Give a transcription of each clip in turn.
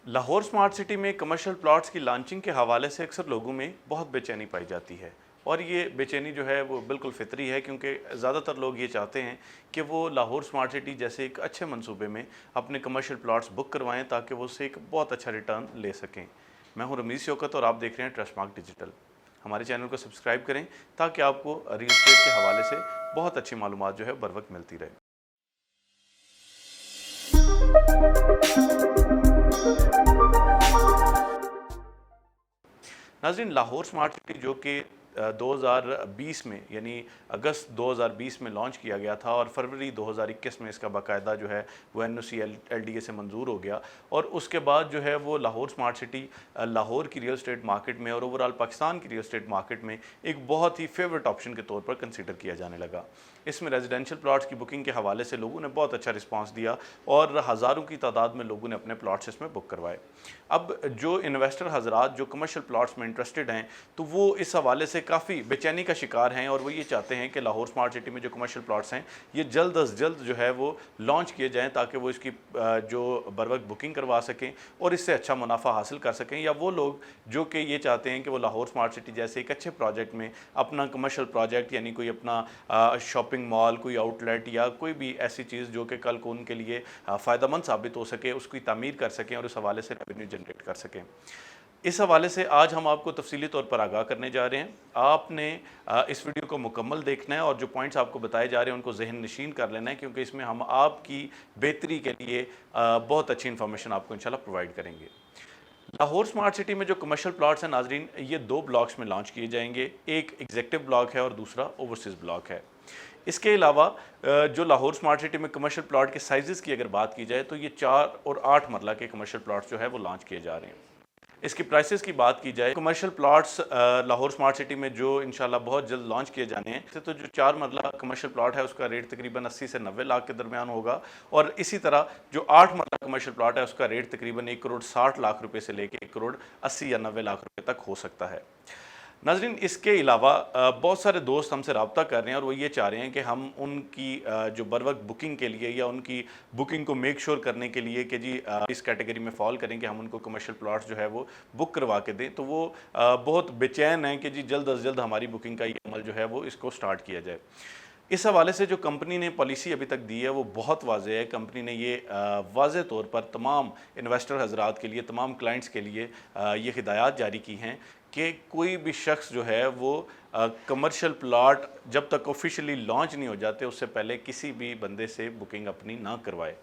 Lahore smart city में commercial plots की launching के हवाले से अक्सर लोगों में बहुत बेचैनी पाई जाती है। और ये बेचैनी जो है वो बिल्कुल फितरी है, क्योंकि ज़्यादातर लोग ये चाहते हैं कि वो लाहौर स्मार्ट सिटी जैसे एक अच्छे मंसूबे में अपने कमर्शियल प्लॉट्स बुक करवाएं ताकि वो उससे एक बहुत अच्छा रिटर्न ले सकें। मैं हूं रमीज़ शौकत और आप देख रहे हैं ट्रस्टमार्क डिजिटल। हमारे चैनल को सब्सक्राइब करें ताकि आपको रियल एस्टेट के हवाले से बहुत अच्छी मालूमात जो है बर वक्त मिलती रहे। नाज़रीन, लाहौर स्मार्ट सिटी जो कि 2020 में यानी अगस्त 2020 में लॉन्च किया गया था और फरवरी 2021 में इसका बाकायदा जो है वो NOC LDA से मंजूर हो गया। और उसके बाद जो है वो लाहौर स्मार्ट सिटी लाहौर की रियल एस्टेट मार्केट में और ओवरऑल पाकिस्तान की रियल एस्टेट मार्केट में एक बहुत ही फेवरेट ऑप्शन के तौर पर कंसिडर किया जाने लगा। इसमें रेजिडेंशियल प्लॉट्स की बुकिंग के हवाले से लोगों ने बहुत अच्छा रिस्पांस दिया और हज़ारों की तादाद में लोगों ने अपने प्लॉट्स इसमें बुक करवाए। अब जो इन्वेस्टर हजरात जो कमर्शियल प्लॉट्स में इंटरेस्टेड हैं तो वो इस हवाले से काफ़ी बेचैनी का शिकार हैं और वो ये चाहते हैं कि लाहौर स्मार्ट सिटी में जो कमर्शियल प्लॉट्स हैं ये जल्द अज जल्द जो है वो लॉन्च किए जाएँ ताकि वो इसकी जो बर वक्त बुकिंग करवा सकें और इससे अच्छा मुनाफा हासिल कर सकें। या वो लोग जो कि ये चाहते हैं कि वो लाहौर स्मार्ट सिटी जैसे एक अच्छे प्रोजेक्ट में अपना कमर्शियल प्रोजेक्ट यानी कोई अपना शॉपिंग मॉल, कोई आउटलेट या कोई भी ऐसी चीज़ जो कि कल को उनके लिए फ़ायदेमंद साबित हो सके, उसकी तामीर कर सकें और उस हवाले से रेवेन्यू जनरेट कर सकें। इस हवाले से आज हम आपको तफसीली तौर पर आगाह करने जा रहे हैं। आपने इस वीडियो को मुकम्मल देखना है और जो पॉइंट्स आपको बताए जा रहे हैं उनको जहन नशीन कर लेना है, क्योंकि इसमें हम आपकी बेहतरी के लिए बहुत अच्छी इन्फॉर्मेशन आपको इंशाल्लाह प्रोवाइड करेंगे। लाहौर स्मार्ट सिटी में जो कमर्शियल प्लॉट्स हैं नाजरीन, ये दो ब्लॉक्स में लॉन्च किए जाएंगे। एक एग्जेक्टिव ब्लॉक है और दूसरा ओवरसीज़ ब्लॉक है। इसके अलावा जो लाहौर स्मार्ट सिटी में कमर्शियल प्लॉट के साइज़ की अगर बात की जाए तो ये 4 और 8 मरला के कमर्शियल प्लॉट्स जो है वो लॉन्च किए जा रहे हैं। इसकी प्राइसेस की बात की जाए, commercial plots Lahore smart city में जो इंशाल्लाह बहुत जल्द लॉन्च किए जाने हैं, तो जो 4 मरला कमर्शियल प्लॉट है उसका रेट तकरीबन 80 से 90 लाख के दरमियान होगा। और इसी तरह जो 8 मरला कमर्शियल प्लॉट है उसका रेट तकरीबन 1 करोड़ 60 लाख रुपए से लेकर 1 करोड़ 80 या 90 लाख रुपए तक हो सकता है। नाज़रीन, इसके अलावा बहुत सारे दोस्त हमसे रब्ता कर रहे हैं और वो ये चाह रहे हैं कि हम उनकी जो बर वक्त बुकिंग के लिए या उनकी बुकिंग को मेक श्योर करने के लिए कि जी इस कैटेगरी में फॉल करें कि हम उनको कमर्शियल प्लॉट्स जो है वो बुक करवा के दें, तो वो बहुत बेचैन हैं कि जी जल्द अज जल्द हमारी बुकिंग का ये अमल जो है वो इसको स्टार्ट किया जाए। इस हवाले से जो कंपनी ने पॉलिसी अभी तक दी है वो बहुत वाज़ेह है। कंपनी ने ये वाज़ेह तौर पर तमाम इन्वेस्टर हजरात के लिए, तमाम क्लाइंट्स के लिए ये हिदायत जारी की हैं कि कोई भी शख्स जो है वो कमर्शियल प्लॉट जब तक ऑफिशियली लॉन्च नहीं हो जाते उससे पहले किसी भी बंदे से बुकिंग अपनी ना करवाए।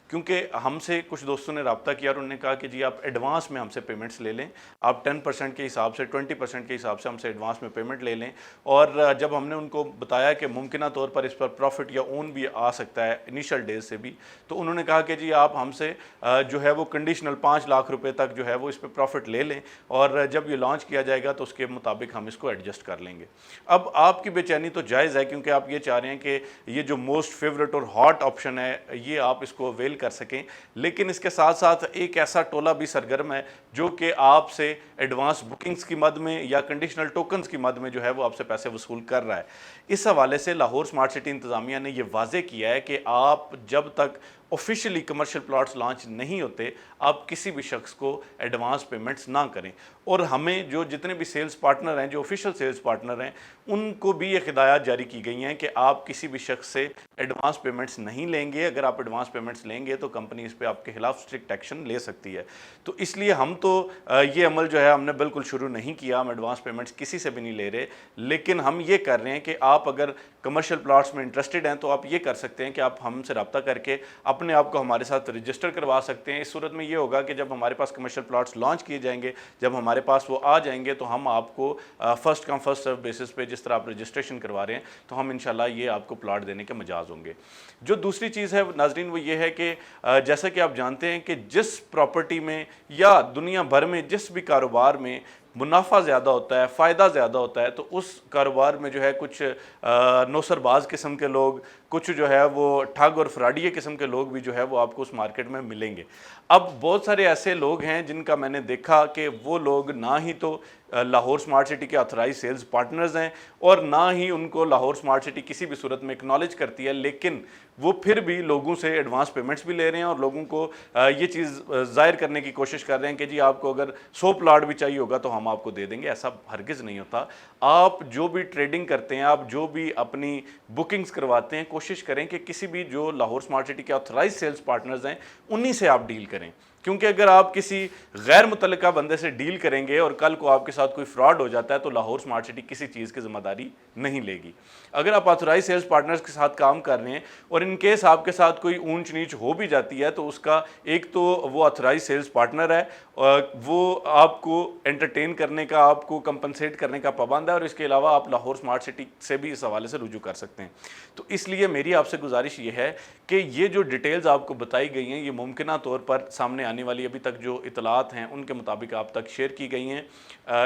क्योंकि हमसे कुछ दोस्तों ने रब्ता किया और उन्होंने कहा कि जी आप एडवांस में हमसे पेमेंट्स ले लें, आप 10% के हिसाब से 20% के हिसाब से हमसे एडवांस में पेमेंट ले लें। और जब हमने उनको बताया कि मुमकिन तौर पर इस पर प्रॉफिट या ओन भी आ सकता है इनिशियल डेज से भी, तो उन्होंने कहा कि जी आप हमसे जो है वो कंडीशनल 5 लाख रुपए तक जो है वो इस पर प्रॉफिट ले लें और जब ये लॉन्च किया जाएगा तो उसके मुताबिक हम इसको एडजस्ट कर लेंगे। अब आपकी बेचैनी तो जायज़ है, क्योंकि आप ये चाह रहे हैं कि ये जो मोस्ट फेवरेट और हॉट ऑप्शन है ये आप इसको अवेल कर सकें। लेकिन इसके साथ साथ एक ऐसा टोला भी सरगर्म है जो कि आपसे एडवांस बुकिंग्स की मद में या कंडीशनल टोकन्स की मद में जो है वो आपसे पैसे वसूल कर रहा है। इस हवाले से लाहौर स्मार्ट सिटी इंतज़ामिया ने यह वाज़ेह किया है कि आप जब तक ऑफिशियली कमर्शियल प्लॉट्स लॉन्च नहीं होते आप किसी भी शख्स को एडवांस पेमेंट्स ना करें। और हमें जो जितने भी सेल्स पार्टनर हैं, जो ऑफिशियल सेल्स पार्टनर हैं, उनको भी ये हिदायत जारी की गई हैं कि आप किसी भी शख्स से एडवांस पेमेंट्स नहीं लेंगे। अगर आप एडवांस पेमेंट्स लेंगे तो कंपनी इस पर आपके खिलाफ स्ट्रिक्ट एक्शन ले सकती है। तो इसलिए हम तो ये अमल जो है हमने बिल्कुल शुरू नहीं किया, हम एडवांस पेमेंट्स किसी से भी नहीं ले रहे। लेकिन हम ये कर रहे हैं कि आप अगर कमर्शियल प्लॉट्स में इंटरेस्टेड हैं तो आप ये कर सकते हैं कि आप हमसे रब्ता करके अपने आप को हमारे साथ रजिस्टर करवा सकते हैं। इस सूरत में ये होगा कि जब हमारे पास कमर्शियल प्लॉट्स लॉन्च किए जाएंगे, जब हमारे पास वो आ जाएंगे तो हम आपको first come first serve basis पे जिस तरह आप रजिस्ट्रेशन करवा रहे हैं तो हम इंशाल्लाह ये आपको प्लॉट देने के मजाज होंगे। जो दूसरी चीज़ है नाजरीन वो ये है कि जैसा कि आप जानते हैं कि जिस प्रॉपर्टी में या दुनिया भर में जिस भी कारोबार में मुनाफा ज़्यादा होता है, फ़ायदा ज़्यादा होता है, तो उस कारोबार में जो है कुछ नौसरबाज किस्म के लोग, कुछ जो है वो ठग और फ्रॉडिये किस्म के लोग भी जो है वो आपको उस मार्केट में मिलेंगे। अब बहुत सारे ऐसे लोग हैं जिनका मैंने देखा कि वो लोग ना ही तो لاہور سمارٹ سٹی کے آتھرائز سیلز پارٹنرز ہیں اور نہ ہی ان کو لاہور سمارٹ سٹی کسی بھی صورت میں اکنالج کرتی ہے، لیکن وہ پھر بھی لوگوں سے ایڈوانس پیمنٹس بھی لے رہے ہیں اور لوگوں کو یہ چیز ظاہر کرنے کی کوشش کر رہے ہیں کہ جی آپ کو اگر 100 پلاٹ بھی چاہیے ہوگا تو ہم آپ کو دے دیں گے۔ ایسا ہرگز نہیں ہوتا۔ آپ جو بھی ٹریڈنگ کرتے ہیں، آپ جو بھی اپنی بکنگز کرواتے ہیں، کوشش کریں کہ کسی بھی جو لاہور سمارٹ سٹی کے آتھرائز سیلز پارٹنرز ہیں انہی سے آپ ڈیل کریں، کیونکہ اگر آپ کسی غیر متعلقہ بندے سے ڈیل کریں گے اور کل کو آپ کے ساتھ کوئی فراڈ ہو جاتا ہے تو لاہور سمارٹ سٹی کسی چیز کی ذمہ داری نہیں لے گی۔ اگر آپ آتھرائز سیلز پارٹنرز کے ساتھ کام کر رہے ہیں اور ان کیس آپ کے ساتھ کوئی اونچ نیچ ہو بھی جاتی ہے تو اس کا ایک تو وہ آتھرائز سیلز پارٹنر ہے، وہ آپ کو انٹرٹین کرنے کا، آپ کو کمپنسیٹ کرنے کا پابند ہے، اور اس کے علاوہ آپ لاہور سمارٹ سٹی سے بھی اس حوالے سے رجوع کر سکتے ہیں۔ تو اس لیے میری آپ سے گزارش یہ ہے کہ یہ جو ڈیٹیلز آپ کو بتائی گئی ہیں یہ ممکنہ طور پر سامنے آنے والی ابھی تک جو اطلاعات ہیں ان کے مطابق آپ تک شیئر کی گئی ہیں۔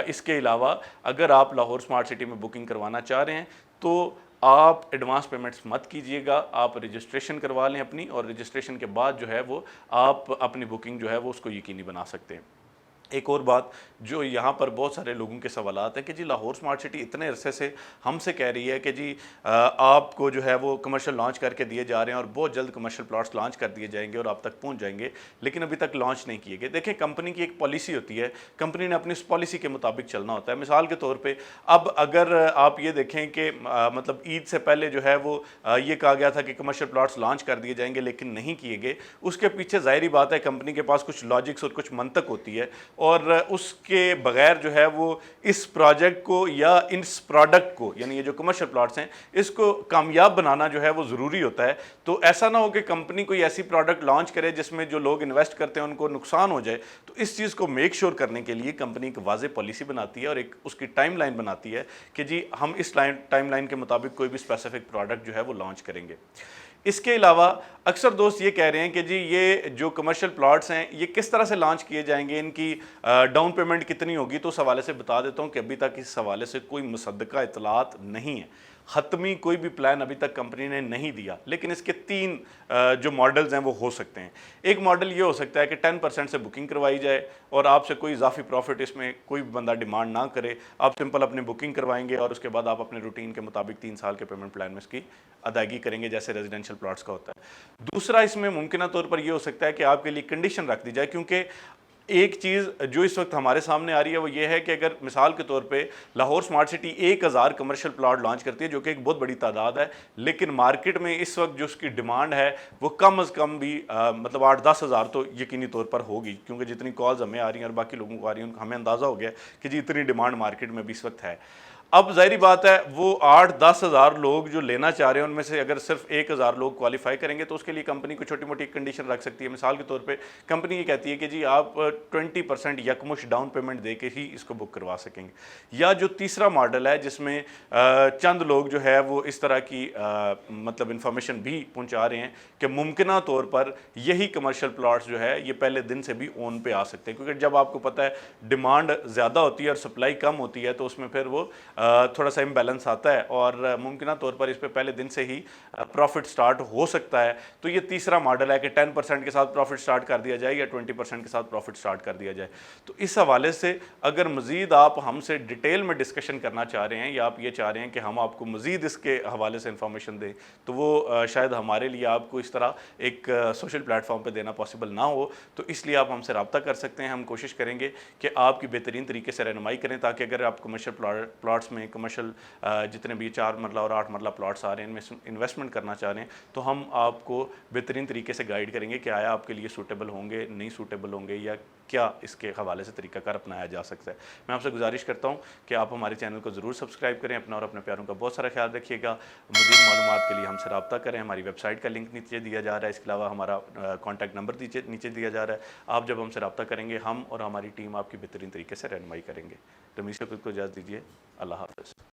اس کے علاوہ اگر آپ لاہور سمارٹ سٹی میں بکنگ کروانا چاہ رہے ہیں تو آپ ایڈوانس پیمنٹس مت کیجئے گا، آپ رجسٹریشن کروا لیں اپنی، اور رجسٹریشن کے بعد جو ہے وہ آپ اپنی بکنگ جو ہے وہ اس کو یقینی بنا سکتے ہیں۔ ایک اور بات جو یہاں پر بہت سارے لوگوں کے سوالات ہیں کہ جی لاہور سمارٹ سٹی اتنے عرصے سے ہم سے کہہ رہی ہے کہ جی آپ کو جو ہے وہ کمرشل لانچ کر کے دیے جا رہے ہیں اور بہت جلد کمرشل پلاٹس لانچ کر دیے جائیں گے اور آپ تک پہنچ جائیں گے، لیکن ابھی تک لانچ نہیں کیے گئے۔ دیکھیں کمپنی کی ایک پالیسی ہوتی ہے، کمپنی نے اپنی اس پالیسی کے مطابق چلنا ہوتا ہے۔ مثال کے طور پہ اب اگر آپ یہ دیکھیں کہ مطلب عید سے پہلے جو ہے وہ یہ کہا گیا تھا کہ کمرشل پلاٹس لانچ کر دیے جائیں گے لیکن نہیں کیے گئے، اس کے پیچھے ظاہری بات ہے کمپنی کے پاس کچھ لاجکس اور کچھ منطق ہوتی ہے، اور اس کے بغیر جو ہے وہ اس پروجیکٹ کو یا اس پروڈکٹ کو، یعنی یہ جو کمرشل پلاٹس ہیں، اس کو کامیاب بنانا جو ہے وہ ضروری ہوتا ہے۔ تو ایسا نہ ہو کہ کمپنی کوئی ایسی پروڈکٹ لانچ کرے جس میں جو لوگ انویسٹ کرتے ہیں ان کو نقصان ہو جائے۔ تو اس چیز کو میک شور کرنے کے لیے کمپنی ایک واضح پالیسی بناتی ہے اور ایک اس کی ٹائم لائن بناتی ہے کہ جی ہم اس ٹائم لائن کے مطابق کوئی بھی اسپیسیفک پروڈکٹ جو ہے وہ لانچ کریں گے۔ اس کے علاوہ اکثر دوست یہ کہہ رہے ہیں کہ جی یہ جو کمرشل پلاٹس ہیں یہ کس طرح سے لانچ کیے جائیں گے، ان کی ڈاؤن پیمنٹ کتنی ہوگی؟ تو اس حوالے سے بتا دیتا ہوں کہ ابھی تک اس حوالے سے کوئی مصدقہ اطلاعات نہیں ہے، حتمی کوئی بھی پلان ابھی تک کمپنی نے نہیں دیا، لیکن اس کے 3 جو ماڈلز ہیں وہ ہو سکتے ہیں۔ ایک ماڈل یہ ہو سکتا ہے کہ 10% سے بکنگ کروائی جائے اور آپ سے کوئی اضافی پروفٹ اس میں کوئی بندہ ڈیمانڈ نہ کرے، آپ سمپل اپنی بکنگ کروائیں گے اور اس کے بعد آپ اپنے روٹین کے مطابق 3 سال کے پیمنٹ پلان میں اس کی ادائیگی کریں گے جیسے ریزیڈینشیل پلاٹس کا ہوتا ہے۔ دوسرا اس میں ممکنہ طور پر یہ ہو سکتا ہے کہ آپ کے لیے کنڈیشن رکھ دی جائے، کیونکہ ایک چیز جو اس وقت ہمارے سامنے آ رہی ہے وہ یہ ہے کہ اگر مثال کے طور پہ Lahore smart city 1000 commercial plot launch کرتی ہے جو کہ ایک بہت بڑی تعداد ہے، لیکن مارکیٹ میں اس وقت جو اس کی ڈیمانڈ ہے وہ کم از کم بھی مطلب 8-10 ہزار تو یقینی طور پر ہوگی، کیونکہ جتنی کالز ہمیں آ رہی ہیں اور باقی لوگوں کو آ رہی ہیں ہمیں اندازہ ہو گیا کہ جی اتنی ڈیمانڈ مارکیٹ میں بھی اس وقت ہے۔ اب ظاہری بات ہے وہ 8-10 ہزار لوگ جو لینا چاہ رہے ہیں ان میں سے اگر صرف 1000 لوگ کوالیفائی کریں گے تو اس کے لیے کمپنی کو چھوٹی موٹی کنڈیشن رکھ سکتی ہے۔ مثال کے طور پہ کمپنی یہ کہتی ہے کہ جی آپ 20% یکمش ڈاؤن پیمنٹ دے کے ہی اس کو بک کروا سکیں گے۔ یا جو تیسرا ماڈل ہے جس میں چند لوگ جو ہے وہ اس طرح کی مطلب انفارمیشن بھی پہنچا رہے ہیں کہ ممکنہ طور پر یہی کمرشل پلاٹس جو ہے یہ پہلے دن سے بھی اون پہ آ سکتے ہیں، کیونکہ جب آپ کو پتہ ہے ڈیمانڈ زیادہ ہوتی ہے اور سپلائی کم ہوتی ہے تو اس میں پھر وہ تھوڑا سا امبیلنس آتا ہے اور ممکنہ طور پر اس پہ پہلے دن سے ہی پروفٹ سٹارٹ ہو سکتا ہے۔ تو یہ تیسرا ماڈل ہے کہ 10% کے ساتھ پروفٹ سٹارٹ کر دیا جائے یا 20% کے ساتھ پروفٹ سٹارٹ کر دیا جائے۔ تو اس حوالے سے اگر مزید آپ ہم سے ڈیٹیل میں ڈسکشن کرنا چاہ رہے ہیں یا آپ یہ چاہ رہے ہیں کہ ہم آپ کو مزید اس کے حوالے سے انفارمیشن دیں تو وہ شاید ہمارے لیے آپ کو اس طرح ایک سوشل پلیٹ فارم پہ دینا پاسبل نہ ہو، تو اس لیے آپ ہم سے رابطہ کر سکتے ہیں۔ ہم کوشش کریں گے کہ آپ کی بہترین طریقے سے رہنمائی کریں تاکہ اگر آپ کمرشل پلاٹس میں کمرشل جتنے بھی 4 مرلہ اور 8 مرلہ پلاٹس آ رہے ہیں ان میں انویسٹمنٹ کرنا چاہ رہے ہیں تو ہم آپ کو بہترین طریقے سے گائیڈ کریں گے کہ آیا آپ کے لیے سوٹیبل ہوں گے، نہیں سوٹیبل ہوں گے، یا کیا اس کے حوالے سے طریقہ کار اپنایا جا سکتا ہے۔ میں آپ سے گزارش کرتا ہوں کہ آپ ہمارے چینل کو ضرور سبسکرائب کریں، اپنا اور اپنے پیاروں کا بہت سارا خیال رکھیے گا۔ مزید معلومات کے لیے ہم سے رابطہ کریں، ہماری ویب سائٹ کا لنک نیچے دیا جا رہا ہے، اس کے علاوہ ہمارا کانٹیکٹ نمبر نیچے دیا جا رہا ہے۔ آپ جب ہم سے رابطہ کریں گے ہم اور ہماری ٹیم آپ کی بہترین طریقے سے رہنمائی کریں گے۔ تو اسی وقت کو اجازت دیجیے، اللہ حافظ۔